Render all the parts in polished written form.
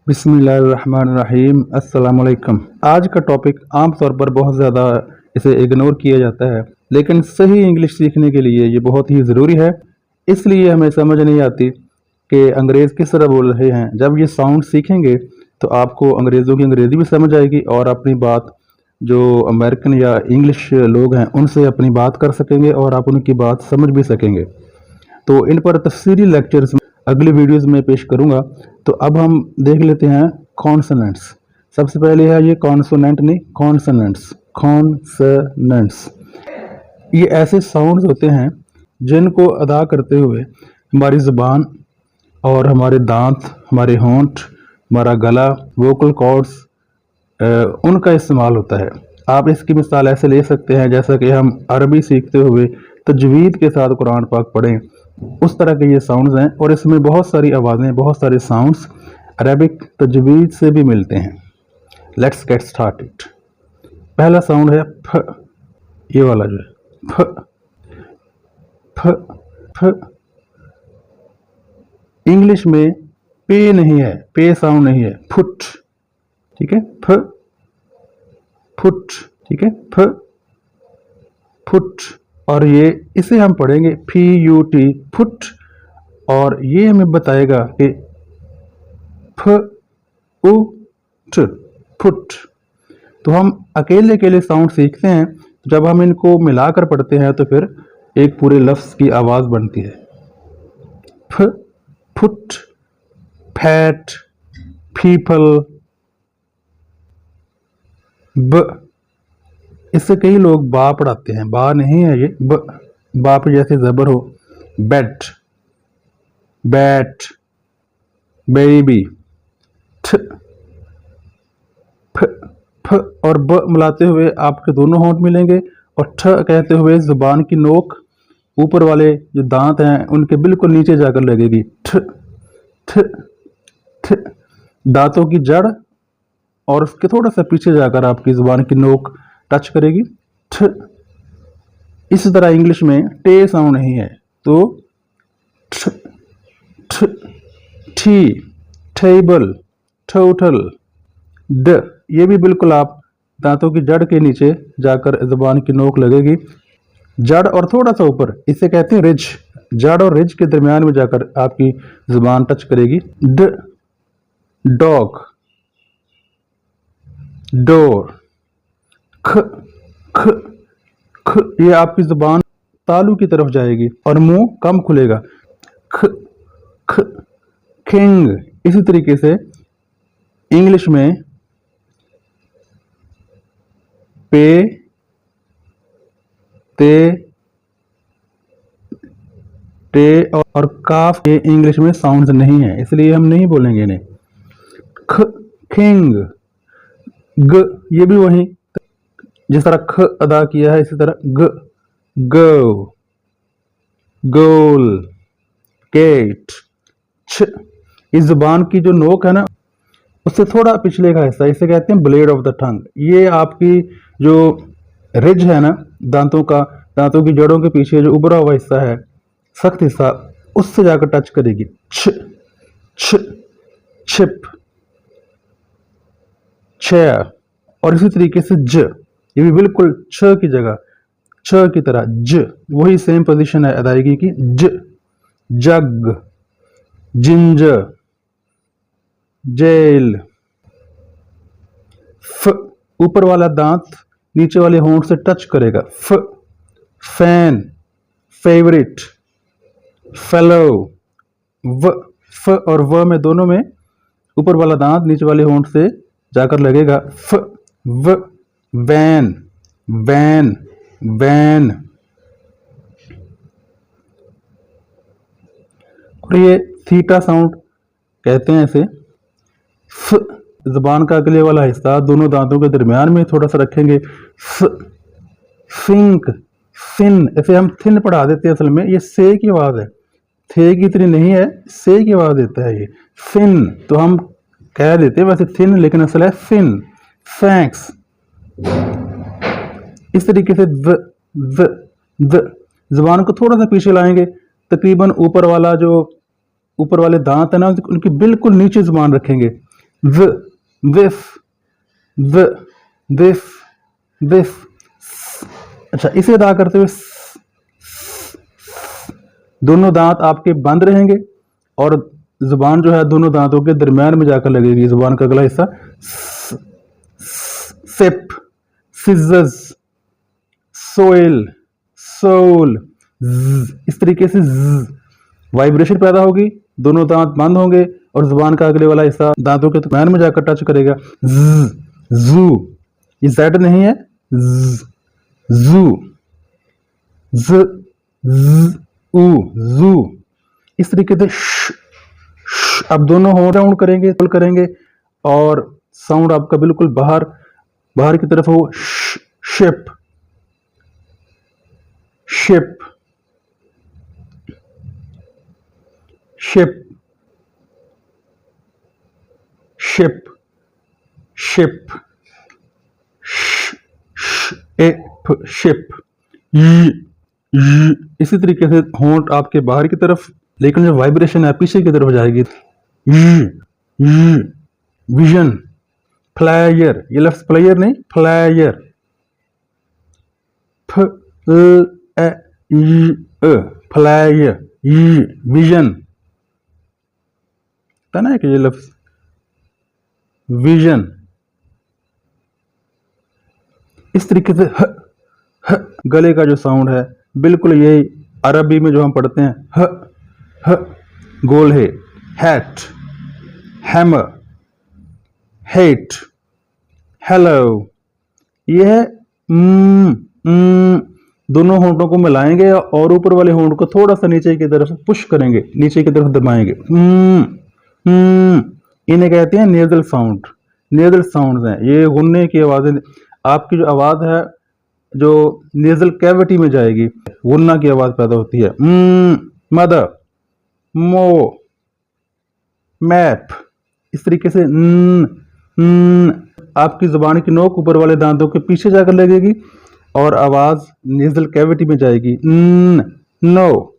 बिस्मिल्लाहिर्रहमानिर्रहीम अस्सलाम वालेकुम। आज का टॉपिक आमतौर पर बहुत ज़्यादा इसे इग्नोर किया जाता है, लेकिन सही इंग्लिश सीखने के लिए ये बहुत ही ज़रूरी है। इसलिए हमें समझ नहीं आती कि अंग्रेज़ किस तरह बोल रहे हैं। जब ये साउंड सीखेंगे तो आपको अंग्रेज़ों की अंग्रेज़ी भी समझ आएगी और अपनी बात जो अमेरिकन या इंग्लिश लोग हैं उनसे अपनी बात कर सकेंगे और आप उनकी बात समझ भी सकेंगे। तो इन पर तफसीली लेक्चर्स अगली वीडियोस में पेश करूंगा। तो अब हम देख लेते हैं कॉन्सोनेंट्स। सबसे पहले है ये कॉन्सोनेंट नहीं, कॉन्सोनेंट्स। कॉन्सोनेंट्स ये ऐसे साउंड्स होते हैं जिनको अदा करते हुए हमारी ज़ुबान और हमारे दांत, हमारे होंठ, हमारा गला, वोकल कॉर्ड्स उनका इस्तेमाल होता है। आप इसकी मिसाल ऐसे ले सकते हैं जैसा कि हम अरबी सीखते हुए तजवीद के साथ कुरान पाक पढ़ें, उस तरह के ये साउंड्स हैं और इसमें बहुत सारी आवाज़ें, बहुत सारे साउंड्स अरबिक तजवीद से भी मिलते हैं। Let's get started. पहला साउंड है फ, ये वाला जो है फ। फ फ इंग्लिश में पे नहीं है, पे साउंड नहीं है, फुट। ठीक है, फ फुट। ठीक है, फ फुट। और ये इसे हम पढ़ेंगे FUT, फुट। और ये हमें बताएगा कि FUT, फुट। तो हम अकेले अकेले साउंड सीखते हैं, जब हम इनको मिलाकर पढ़ते हैं तो फिर एक पूरे लफ्ज़ की आवाज़ बनती है। फ फुट, फैट, पीपल। ब इससे कई लोग बा पढ़ाते हैं, बा नहीं है ये, बा पे जैसे जबर हो। बेट, बैट, बेबी। ठ फ फ और ब मिलाते हुए आपके दोनों होंठ मिलेंगे और ठ कहते हुए जुबान की नोक ऊपर वाले जो दांत हैं उनके बिल्कुल नीचे जाकर लगेगी। ठ ठ ठ दांतों की जड़ और उसके थोड़ा सा पीछे जाकर आपकी जुबान की नोक टच करेगी। ठ। इस तरह इंग्लिश में टे साउंड नहीं है, तो ठ ठ ठी, टेबल, टोटल। ड ये भी बिल्कुल आप दांतों की जड़ के नीचे जाकर जुबान की नोक लगेगी, जड़ और थोड़ा सा ऊपर, इसे कहते हैं रिज। जड़ और रिज के दरमियान में जाकर आपकी जुबान टच करेगी। ड डॉग, डोर। ख ख ख ये आपकी जुबान तालू की तरफ जाएगी और मुंह कम खुलेगा। ख ख किंग। इसी तरीके से इंग्लिश में पे, ते, टे और काफ के इंग्लिश में साउंड्स नहीं है, इसलिए हम नहीं बोलेंगे इन्हें। ख किंग। ग ये भी वही, जिस तरह ख अदा किया है इसी तरह ग, गो, गोल, गेट। छ इस जुबान की जो नोक है ना उससे थोड़ा पिछले का हिस्सा, इसे कहते हैं ब्लेड ऑफ द टंग। ये आपकी जो रिज है ना दांतों का, दांतों की जड़ों के पीछे जो उभरा हुआ हिस्सा है, सख्त हिस्सा, उससे जाकर टच करेगी। छ छ छिप, चेयर। और इसी तरीके से ज, ये भी बिल्कुल छ की जगह, छ की तरह ज, वही सेम पोजीशन है अदायगी की। ज जग, जिंजर, जेल। फ ऊपर वाला दांत नीचे वाले होंठ से टच करेगा। फ फैन, फेवरेट, फेलो। व फ और व में दोनों में ऊपर वाला दांत नीचे वाले होंठ से जाकर लगेगा। फ व वैन, वैन, वैन। और ये थीटा साउंड कहते हैं इसे। फ जुबान का अगले वाला हिस्सा दोनों दांतों के दरमियान में थोड़ा सा रखेंगे। फ फिंक, फिन। इसे हम थिन पढ़ा देते हैं, असल में ये से की आवाज है, थे की इतनी नहीं है, से की आवाज देता है ये। फिन तो हम कह देते हैं वैसे थिन, लेकिन असल है फिन। थैंक्स। इस तरीके से द जुबान को थोड़ा सा पीछे लाएंगे, तकरीबन ऊपर वाला जो ऊपर वाले दांत है ना उनकी बिल्कुल नीचे जुबान रखेंगे। व, विफ, व, विफ, विफ। अच्छा, इसे अदा करते हुए दोनों दांत आपके बंद रहेंगे और जुबान जो है दोनों दांतों के दरमियान में जाकर लगेगी। जुबान का अगला हिस्सा सिप, सिजर्स, सोइल, सोल, इस तरीके से वाइब्रेशन पैदा होगी, दोनों दांत बंद होंगे और जुबान का अगले वाला हिस्सा दांतों के दरमियान में जाकर टच करेगा। जू, ये जेड नहीं है, जू, ज, जू। इस तरीके से अब दोनों होंठ साउंड करेंगे और साउंड आपका बिल्कुल बाहर की तरफ हो। Ship, ship, ship, ship, ship, ship. इसी तरीके से होंठ आपके बाहर की तरफ, लेकिन जो वाइब्रेशन है पीछे की तरफ जाएगी। विजन, फ्लायर, ये लफ्ज प्लेयर नहीं, फ्लायर, फ्लायर, विजन, था ना कि ये लफ्ज विजन। इस तरीके से गले का जो साउंड है बिल्कुल यही अरबी में जो हम पढ़ते हैं, ह गोल है। Hat, hammer, hate, hello. यह है दोनों होंठों को मिलाएंगे और ऊपर वाले होंठ को थोड़ा सा नीचे की तरफ पुश करेंगे, नीचे की तरफ दबाएंगे। इन्हें कहते हैं नेजल साउंड। नेजल साउंड हैं ये, गुन्ने की आवाजें। आपकी जो आवाज है जो नेजल कैविटी में जाएगी, गुन्ना की आवाज पैदा होती है। मदर, मो, मैप, इस तरीके से आपकी जुबान की नोक ऊपर वाले दांतों के पीछे जाकर लगेगी और आवाज नेजल कैविटी में जाएगी। नो,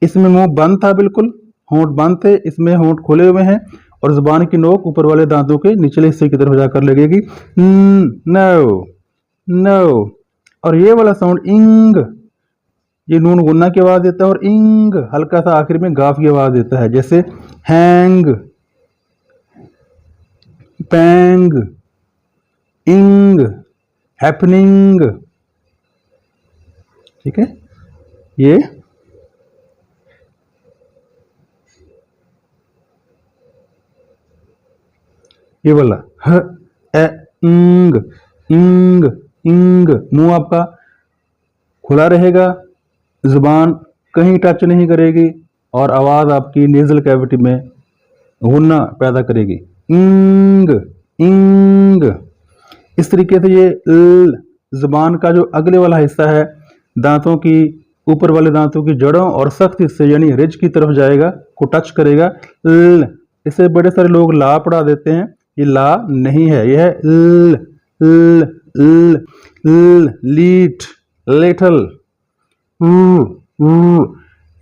इसमें मुंह बंद था, बिल्कुल होंठ बंद थे, इसमें होंठ खुले हुए हैं और जुबान की नोक ऊपर वाले दांतों के निचले हिस्से की तरफ जाकर लगेगी। No, no. और ये वाला साउंड इंग, ये नून गुन्ना की आवाज देता है और इंग हल्का सा आखिर में गाफ की आवाज देता है, जैसे हैंग, पैंग, इंग, हैपनिंग। ठीक है, ये वाला ह, ए, इंग, इंग, इंग। मुंह आपका खुला रहेगा, जुबान कहीं टच नहीं करेगी और आवाज आपकी नेजल कैविटी में गुन्ना पैदा करेगी। इंग, इंग। इस तरीके से ये जुबान का जो अगले वाला हिस्सा है दांतों की, ऊपर वाले दांतों की जड़ों और सख्त हिस्से यानी रिज की तरफ जाएगा, को टच करेगा। इसे बड़े सारे लोग ला पढ़ा देते हैं, ये ला नहीं है, यह है लीट, लिटल।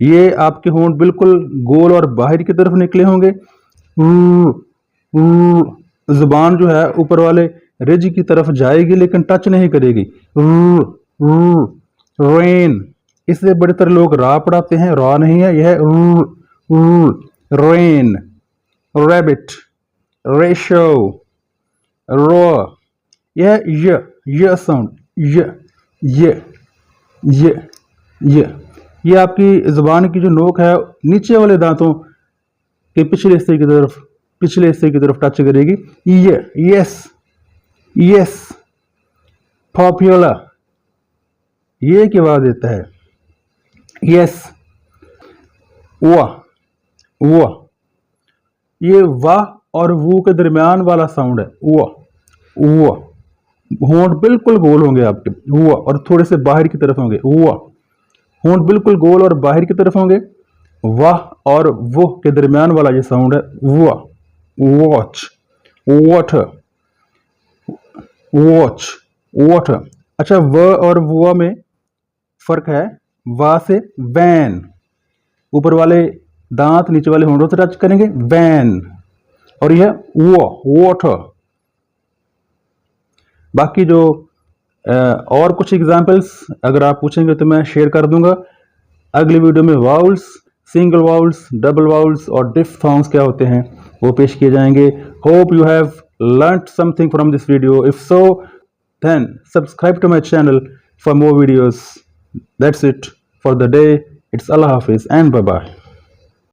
ये आपके होंठ बिल्कुल गोल और बाहर की तरफ निकले होंगे। जुबान जो है ऊपर वाले रिज की तरफ जाएगी लेकिन टच नहीं करेगी। रेन, इससे बड़े तरह लोग रा पढ़ाते हैं, रा नहीं है, यह है रेन। रैबिट, रेशो, रो, यह य साउंड, ये आपकी जुबान की जो नोक है नीचे वाले दांतों के पिछले हिस्से की तरफ टच करेगी। Yes, yes. पॉपुलर, ये की आवाज देता है, यस। वाह, ये वाह और वो के दरमियान वाला साउंड है, वाह। होंठ बिल्कुल गोल होंगे आपके, वाह, और थोड़े से बाहर की तरफ होंगे, वाह। होंठ बिल्कुल गोल और बाहर की तरफ होंगे, वाह और वो के दरमियान वाला ये साउंड है, वाह। Watch, water, watch, water. अच्छा, व और वो में फर्क है। वा से वैन, ऊपर वाले दांत नीचे वाले होंठों से टच करेंगे, वैन। और यह वाटर। बाकी जो और कुछ एग्जाम्पल्स अगर आप पूछेंगे तो मैं शेयर कर दूंगा अगली वीडियो में। Vowels, single vowels, double vowels और डिफ्थॉन्ग्स क्या होते हैं वो पेश किए जाएंगे। Hope you have learned something from this video. If so then subscribe to my channel for more videos. That's it for the day. It's Allah Hafiz and bye bye.